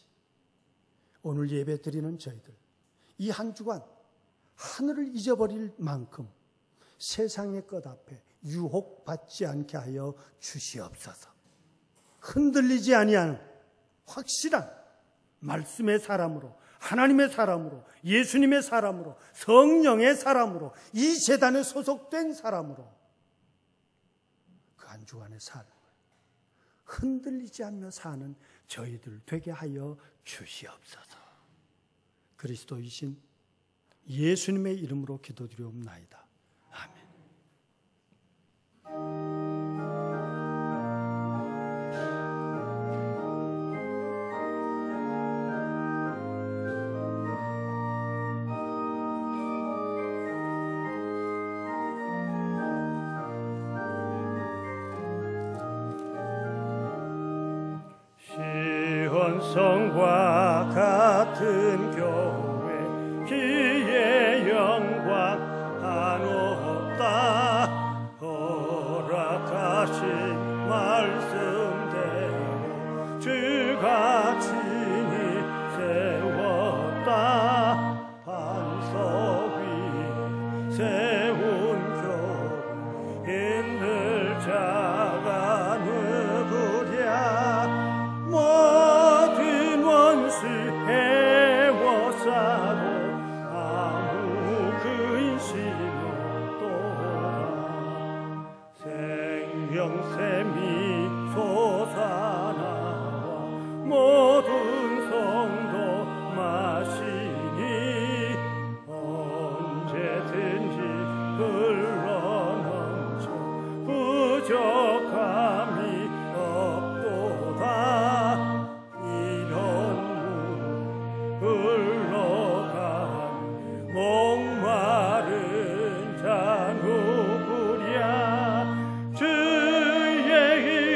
오늘 예배 드리는 저희들, 이 한 주간 하늘을 잊어버릴 만큼 세상의 것 앞에 유혹받지 않게 하여 주시옵소서. 흔들리지 아니하는 확실한 말씀의 사람으로, 하나님의 사람으로, 예수님의 사람으로, 성령의 사람으로, 이 재단에 소속된 사람으로 그 한 주간의 삶을 흔들리지 않며 사는 저희들 되게 하여 주시옵소서. 그리스도이신 예수님의 이름으로 기도드리옵나이다. 아멘. 시온성과 같은 교회, 그의 영광 한없다. 허락하신 말씀대로 주가 친히 세웠다. 반석 위 세운 교회, 힘들 자가 누구랴. 모든 원수 해워싸도 아무 근심 없도다. 생명샘이 솟아나와 모든 성도 마시니 언제든지 흘러넘쳐 부족함이 없도다. 흘러간 목마른 자 누구랴. 주의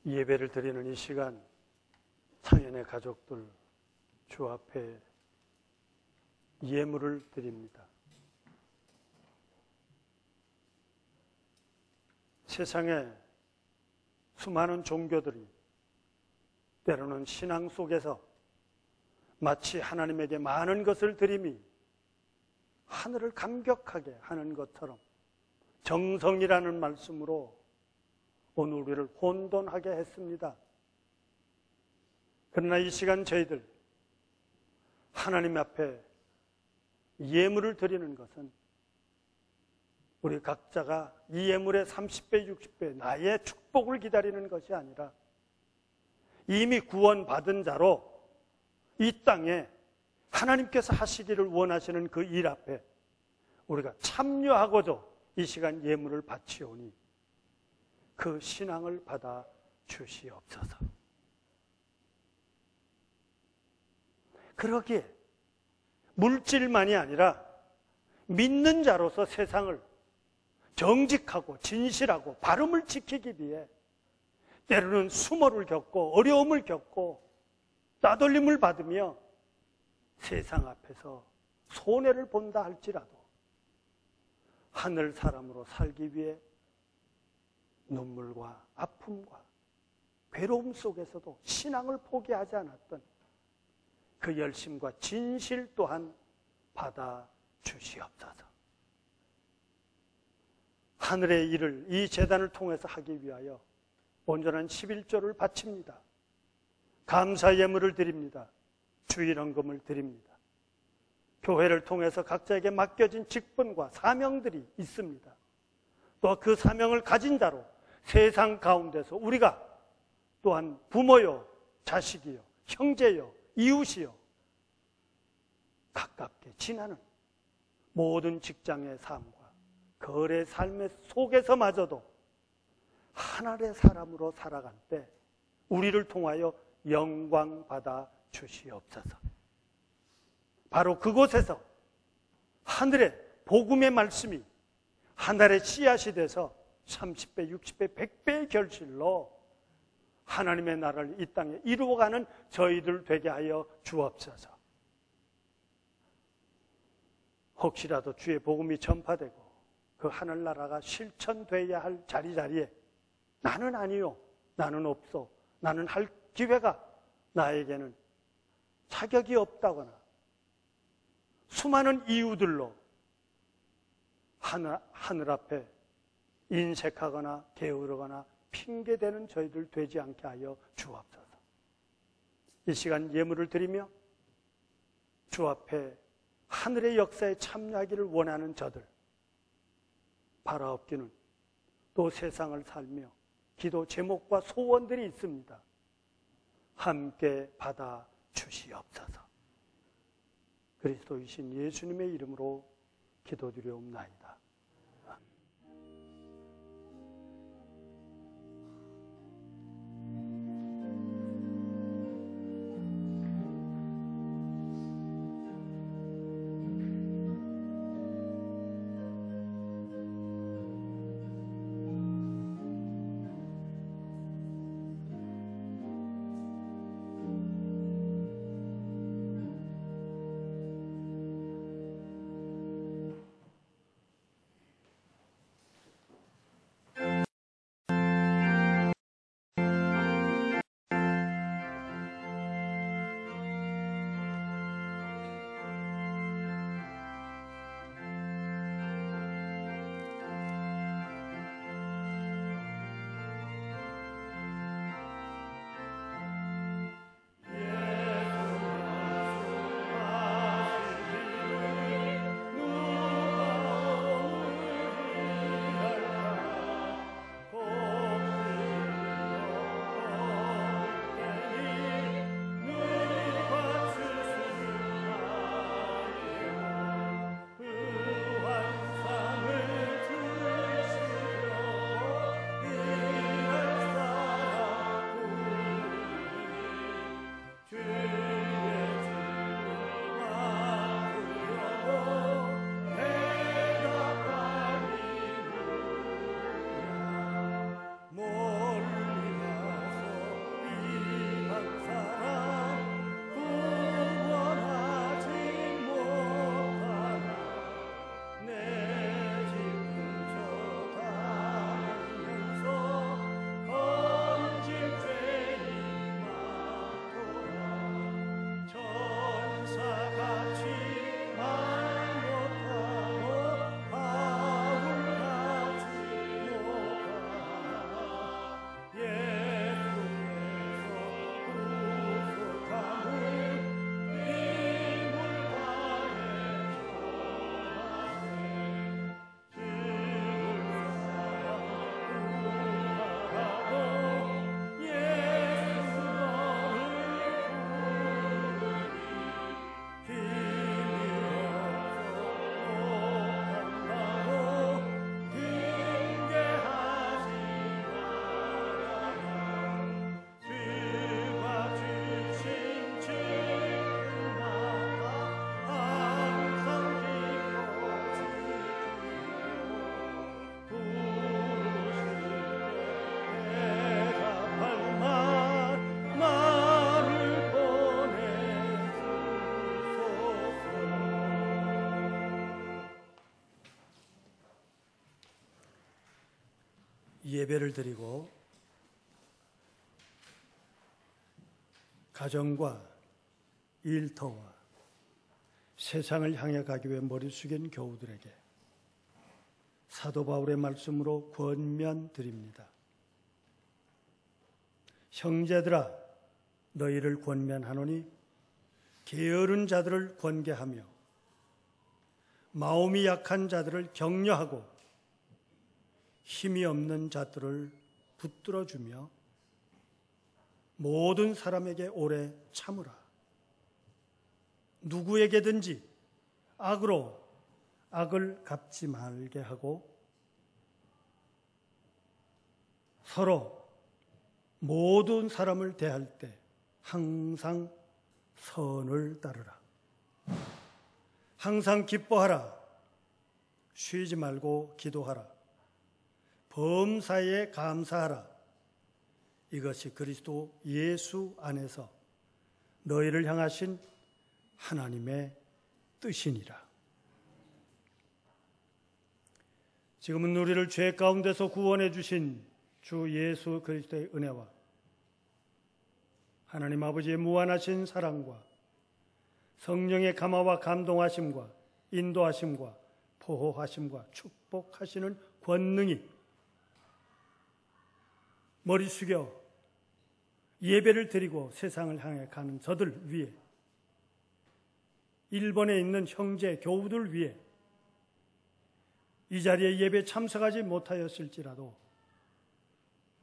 예배를 드리는 이 시간, 창현의 가족들 주 앞에 예물을 드립니다. 세상에 수많은 종교들이 때로는 신앙 속에서 마치 하나님에게 많은 것을 드림이 하늘을 감격하게 하는 것처럼 정성이라는 말씀으로 오늘 우리를 혼돈하게 했습니다. 그러나 이 시간 저희들 하나님 앞에 예물을 드리는 것은 우리 각자가 이 예물의 30배, 60배 나의 축복을 기다리는 것이 아니라 이미 구원받은 자로 이 땅에 하나님께서 하시기를 원하시는 그 일 앞에 우리가 참여하고자 이 시간 예물을 바치오니 그 신앙을 받아 주시옵소서. 그러기에 물질만이 아니라 믿는 자로서 세상을 정직하고 진실하고 바름을 지키기 위해 때로는 수모를 겪고 어려움을 겪고 따돌림을 받으며 세상 앞에서 손해를 본다 할지라도 하늘 사람으로 살기 위해 눈물과 아픔과 괴로움 속에서도 신앙을 포기하지 않았던 그 열심과 진실 또한 받아 주시옵소서. 하늘의 일을 이 제단을 통해서 하기 위하여 온전한 11조를 바칩니다. 감사 예물을 드립니다. 주일헌금을 드립니다. 교회를 통해서 각자에게 맡겨진 직분과 사명들이 있습니다. 또 그 사명을 가진 자로 세상 가운데서 우리가 또한 부모요, 자식이요, 형제요, 이웃이요 가깝게 지나는 모든 직장의 삶과 거래 삶의 속에서마저도 하나님의 사람으로 살아갈 때 우리를 통하여 영광 받아 주시옵소서. 바로 그곳에서 하늘의 복음의 말씀이 하늘의 씨앗이 돼서 30배, 60배, 100배의 결실로 하나님의 나라를 이 땅에 이루어가는 저희들 되게 하여 주옵소서. 혹시라도 주의 복음이 전파되고 그 하늘나라가 실천되어야 할 자리자리에 나는 아니요, 나는 없어, 나는 할 기회가 나에게는 자격이 없다거나 수많은 이유들로 하늘 앞에 인색하거나 게으르거나 핑계대는 저희들 되지 않게 하여 주옵소서. 이 시간 예물을 드리며 주 앞에 하늘의 역사에 참여하기를 원하는 저들 바라옵기는 또 세상을 살며 기도 제목과 소원들이 있습니다. 함께 받아 주시옵소서. 그리스도이신 예수님의 이름으로 기도드리옵나이다. 예배를 드리고 가정과 일터와 세상을 향해 가기 위해 머리 숙인 교우들에게 사도 바울의 말씀으로 권면드립니다. 형제들아, 너희를 권면하노니 게으른 자들을 권계하며 마음이 약한 자들을 격려하고 힘이 없는 자들을 붙들어주며 모든 사람에게 오래 참으라. 누구에게든지 악으로 악을 갚지 말게 하고 서로 모든 사람을 대할 때 항상 선을 따르라. 항상 기뻐하라. 쉬지 말고 기도하라. 범사에 감사하라. 이것이 그리스도 예수 안에서 너희를 향하신 하나님의 뜻이니라. 지금은 우리를 죄 가운데서 구원해 주신 주 예수 그리스도의 은혜와 하나님 아버지의 무한하신 사랑과 성령의 감화와 감동하심과 인도하심과 보호하심과 축복하시는 권능이 머리 숙여 예배를 드리고 세상을 향해 가는 저들 위에, 일본에 있는 형제 교우들 위에, 이 자리에 예배 참석하지 못하였을지라도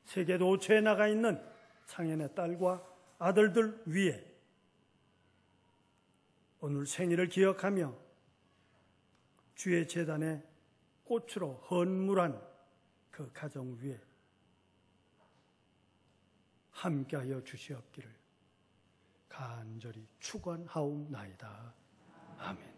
세계 노처에 나가 있는 창현의 딸과 아들들 위에, 오늘 생일을 기억하며 주의 제단에 꽃으로 헌물한 그 가정 위에 함께하여 주시옵기를 간절히 축원하옵나이다. 아멘.